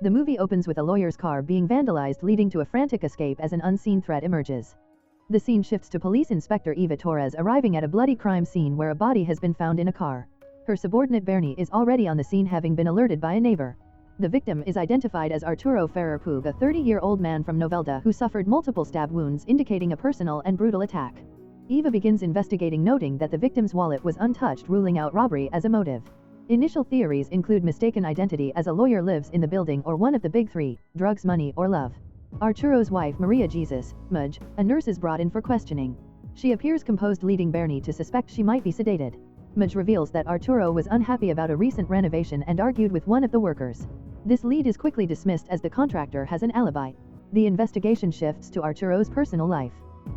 The movie opens with a lawyer's car being vandalized, leading to a frantic escape as an unseen threat emerges. The scene shifts to Police Inspector Eva Torres arriving at a bloody crime scene where a body has been found in a car. Her subordinate Bernie is already on the scene, having been alerted by a neighbor. The victim is identified as Arturo Ferrer Puig, a 30-year-old man from Novelda who suffered multiple stab wounds, indicating a personal and brutal attack. Eva begins investigating, noting that the victim's wallet was untouched, ruling out robbery as a motive. Initial theories include mistaken identity, as a lawyer lives in the building, or one of the big three: drugs, money, or love. Arturo's wife, Maria Jesus, Mudge, a nurse, is brought in for questioning. She appears composed, leading Bernie to suspect she might be sedated. Mudge reveals that Arturo was unhappy about a recent renovation and argued with one of the workers. This lead is quickly dismissed as the contractor has an alibi. The investigation shifts to Arturo's personal life.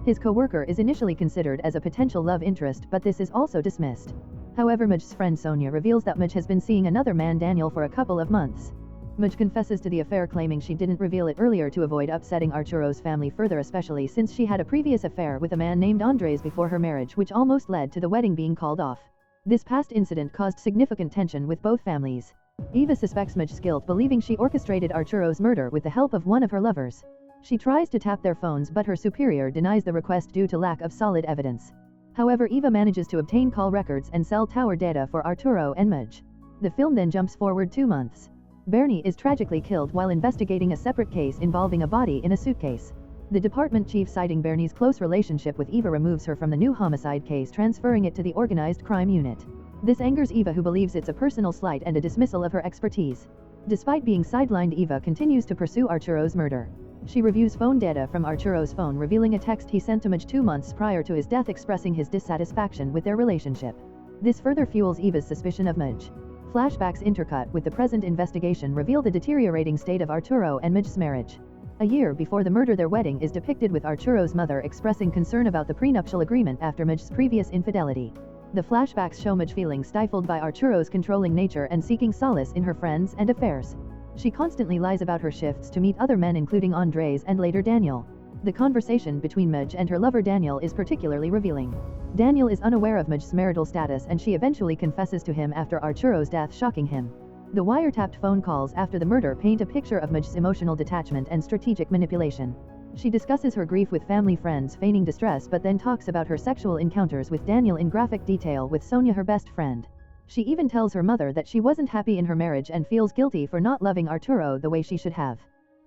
His co-worker is initially considered as a potential love interest, but this is also dismissed. However, Mudge's friend Sonia reveals that Mudge has been seeing another man, Daniel, for a couple of months. Mudge confesses to the affair, claiming she didn't reveal it earlier to avoid upsetting Arturo's family further, especially since she had a previous affair with a man named Andres before her marriage, which almost led to the wedding being called off. This past incident caused significant tension with both families. Eva suspects Mudge's guilt, believing she orchestrated Arturo's murder with the help of one of her lovers. She tries to tap their phones, but her superior denies the request due to lack of solid evidence. However, Eva manages to obtain call records and cell tower data for Arturo and Mudge. The film then jumps forward 2 months. Bernie is tragically killed while investigating a separate case involving a body in a suitcase. The department chief, citing Bernie's close relationship with Eva, removes her from the new homicide case, transferring it to the organized crime unit. This angers Eva, who believes it's a personal slight and a dismissal of her expertise. Despite being sidelined, Eva continues to pursue Arturo's murder. She reviews phone data from Arturo's phone, revealing a text he sent to Mudge 2 months prior to his death, expressing his dissatisfaction with their relationship. This further fuels Eva's suspicion of Mudge. Flashbacks intercut with the present investigation reveal the deteriorating state of Arturo and Mudge's marriage. A year before the murder, their wedding is depicted with Arturo's mother expressing concern about the prenuptial agreement after Mudge's previous infidelity. The flashbacks show Mudge feeling stifled by Arturo's controlling nature and seeking solace in her friends and affairs. She constantly lies about her shifts to meet other men, including Andres and later Daniel. The conversation between Mudge and her lover Daniel is particularly revealing. Daniel is unaware of Mudge's marital status, and she eventually confesses to him after Arturo's death, shocking him. The wiretapped phone calls after the murder paint a picture of Mudge's emotional detachment and strategic manipulation. She discusses her grief with family friends, feigning distress, but then talks about her sexual encounters with Daniel in graphic detail, with Sonia, her best friend. She even tells her mother that she wasn't happy in her marriage and feels guilty for not loving Arturo the way she should have.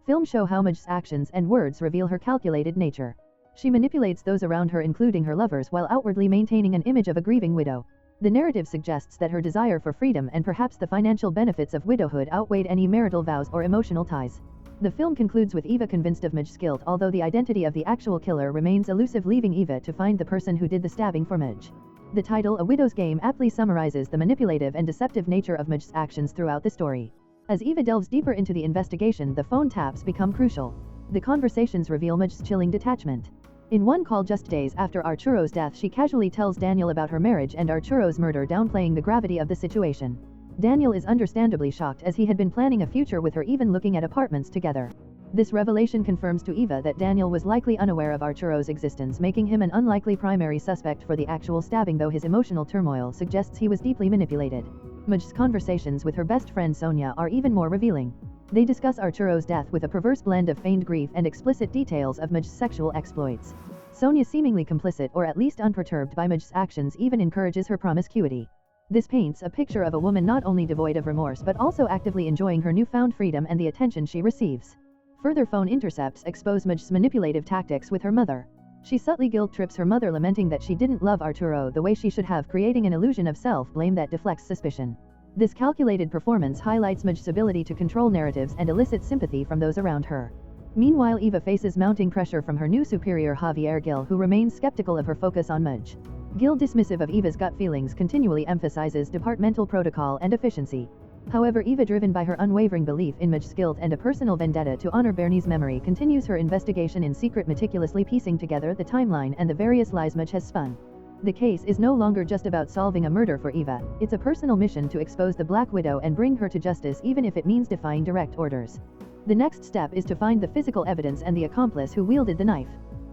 Films show how Mudge's actions and words reveal her calculated nature. She manipulates those around her, including her lovers, while outwardly maintaining an image of a grieving widow. The narrative suggests that her desire for freedom and perhaps the financial benefits of widowhood outweighed any marital vows or emotional ties. The film concludes with Eva convinced of Mudge's guilt, although the identity of the actual killer remains elusive, leaving Eva to find the person who did the stabbing for Mudge. The title, A Widow's Game, aptly summarizes the manipulative and deceptive nature of Mudge's actions throughout the story. As Eva delves deeper into the investigation, the phone taps become crucial. The conversations reveal Mudge's chilling detachment. In one call just days after Arturo's death, she casually tells Daniel about her marriage and Arturo's murder, downplaying the gravity of the situation. Daniel is understandably shocked, as he had been planning a future with her, even looking at apartments together. This revelation confirms to Eva that Daniel was likely unaware of Arturo's existence, making him an unlikely primary suspect for the actual stabbing, though his emotional turmoil suggests he was deeply manipulated. Mudge's conversations with her best friend Sonia are even more revealing. They discuss Arturo's death with a perverse blend of feigned grief and explicit details of Mudge's sexual exploits. Sonia, seemingly complicit or at least unperturbed by Mudge's actions, even encourages her promiscuity. This paints a picture of a woman not only devoid of remorse but also actively enjoying her newfound freedom and the attention she receives. Further phone intercepts expose Mudge's manipulative tactics with her mother. She subtly guilt-trips her mother, lamenting that she didn't love Arturo the way she should have, creating an illusion of self-blame that deflects suspicion. This calculated performance highlights Mudge's ability to control narratives and elicit sympathy from those around her. Meanwhile, Eva faces mounting pressure from her new superior Javier Gil, who remains skeptical of her focus on Mudge. Gil, dismissive of Eva's gut feelings, continually emphasizes departmental protocol and efficiency. However, Eva, driven by her unwavering belief in Mudge's guilt and a personal vendetta to honor Bernie's memory, continues her investigation in secret, meticulously piecing together the timeline and the various lies Mudge has spun. The case is no longer just about solving a murder for Eva, it's a personal mission to expose the Black Widow and bring her to justice, even if it means defying direct orders. The next step is to find the physical evidence and the accomplice who wielded the knife.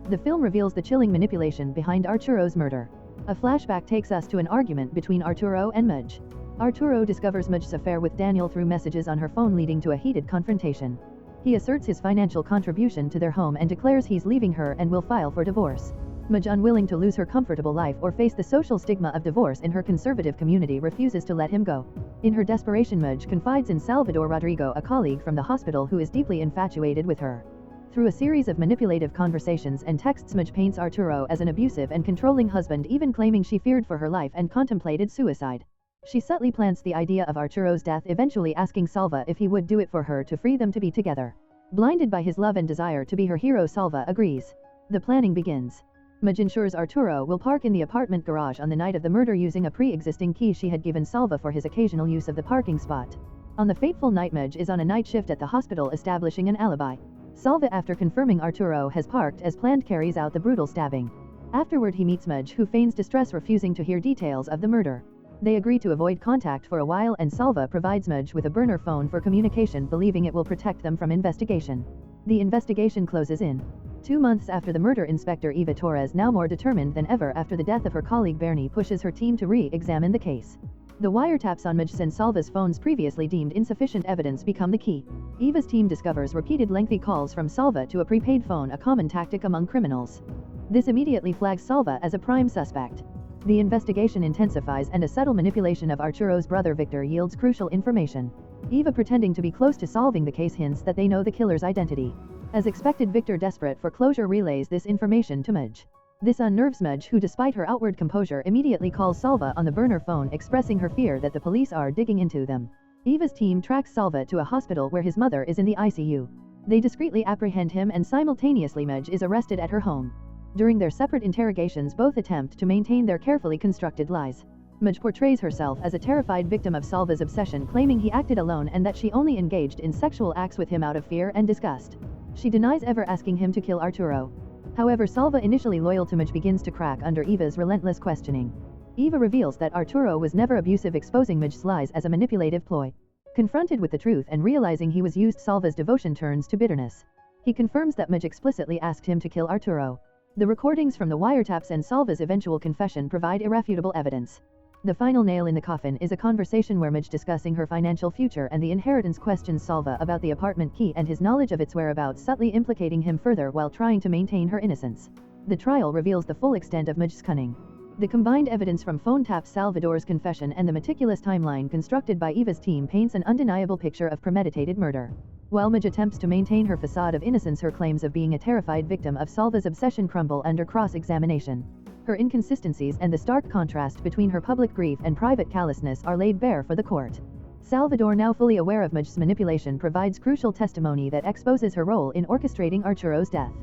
The film reveals the chilling manipulation behind Arturo's murder. A flashback takes us to an argument between Arturo and Mudge. Arturo discovers Muj's affair with Daniel through messages on her phone, leading to a heated confrontation. He asserts his financial contribution to their home and declares he's leaving her and will file for divorce. Muj, unwilling to lose her comfortable life or face the social stigma of divorce in her conservative community, refuses to let him go. In her desperation, Muj confides in Salvador Rodrigo, a colleague from the hospital who is deeply infatuated with her. Through a series of manipulative conversations and texts, Muj paints Arturo as an abusive and controlling husband, even claiming she feared for her life and contemplated suicide. She subtly plants the idea of Arturo's death, eventually asking Salva if he would do it for her to free them to be together. Blinded by his love and desire to be her hero, Salva agrees. The planning begins. Muj ensures Arturo will park in the apartment garage on the night of the murder, using a pre-existing key she had given Salva for his occasional use of the parking spot. On the fateful night, Muj is on a night shift at the hospital, establishing an alibi. Salva, after confirming Arturo has parked as planned, carries out the brutal stabbing. Afterward, he meets Muj, who feigns distress, refusing to hear details of the murder. They agree to avoid contact for a while, and Salva provides Muj with a burner phone for communication, believing it will protect them from investigation. The investigation closes in. 2 months after the murder, Inspector Eva Torres, now more determined than ever after the death of her colleague Bernie, pushes her team to re-examine the case. The wiretaps on Muj and Salva's phones, previously deemed insufficient evidence, become the key. Eva's team discovers repeated lengthy calls from Salva to a prepaid phone, a common tactic among criminals. This immediately flags Salva as a prime suspect. The investigation intensifies, and a subtle manipulation of Arturo's brother Victor yields crucial information. Eva, pretending to be close to solving the case, hints that they know the killer's identity. As expected, Victor, desperate for closure, relays this information to Muj. This unnerves Muj, who despite her outward composure immediately calls Salva on the burner phone, expressing her fear that the police are digging into them. Eva's team tracks Salva to a hospital where his mother is in the ICU. They discreetly apprehend him, and simultaneously Muj is arrested at her home. During their separate interrogations, both attempt to maintain their carefully constructed lies. Muj portrays herself as a terrified victim of Salva's obsession, claiming he acted alone and that she only engaged in sexual acts with him out of fear and disgust. She denies ever asking him to kill Arturo. However, Salva, initially loyal to Muj, begins to crack under Eva's relentless questioning. Eva reveals that Arturo was never abusive, exposing Muj's lies as a manipulative ploy. Confronted with the truth and realizing he was used, Salva's devotion turns to bitterness. He confirms that Muj explicitly asked him to kill Arturo. The recordings from the wiretaps and Salva's eventual confession provide irrefutable evidence. The final nail in the coffin is a conversation where Muj, discussing her financial future and the inheritance, questions Salva about the apartment key and his knowledge of its whereabouts, subtly implicating him further while trying to maintain her innocence. The trial reveals the full extent of Muj's cunning. The combined evidence from phone taps, Salvador's confession, and the meticulous timeline constructed by Eva's team paints an undeniable picture of premeditated murder. While Muj attempts to maintain her facade of innocence, her claims of being a terrified victim of Salva's obsession crumble under cross-examination. Her inconsistencies and the stark contrast between her public grief and private callousness are laid bare for the court. Salvador, now fully aware of Muj's manipulation, provides crucial testimony that exposes her role in orchestrating Arturo's death.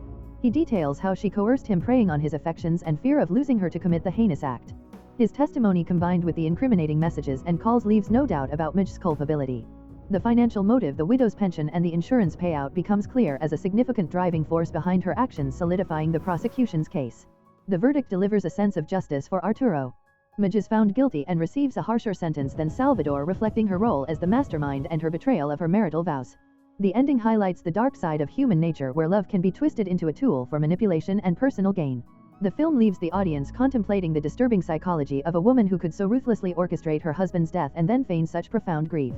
He details how she coerced him, preying on his affections and fear of losing her to commit the heinous act. His testimony, combined with the incriminating messages and calls, leaves no doubt about Muj's culpability. The financial motive, the widow's pension and the insurance payout, becomes clear as a significant driving force behind her actions, solidifying the prosecution's case. The verdict delivers a sense of justice for Arturo. Muj is found guilty and receives a harsher sentence than Salvador, reflecting her role as the mastermind and her betrayal of her marital vows. The ending highlights the dark side of human nature, where love can be twisted into a tool for manipulation and personal gain. The film leaves the audience contemplating the disturbing psychology of a woman who could so ruthlessly orchestrate her husband's death and then feign such profound grief.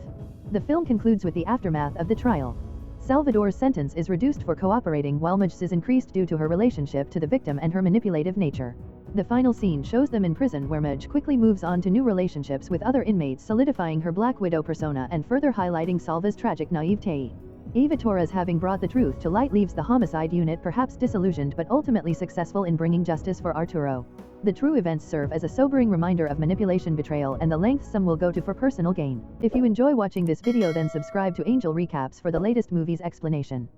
The film concludes with the aftermath of the trial. Salvador's sentence is reduced for cooperating, while Muj's is increased due to her relationship to the victim and her manipulative nature. The final scene shows them in prison, where Muj quickly moves on to new relationships with other inmates, solidifying her Black Widow persona and further highlighting Salva's tragic naivete. Eva Torres, having brought the truth to light, leaves the homicide unit perhaps disillusioned but ultimately successful in bringing justice for Arturo. The true events serve as a sobering reminder of manipulation, betrayal, and the lengths some will go to for personal gain. If you enjoy watching this video, then subscribe to Angel Recaps for the latest movies explanation.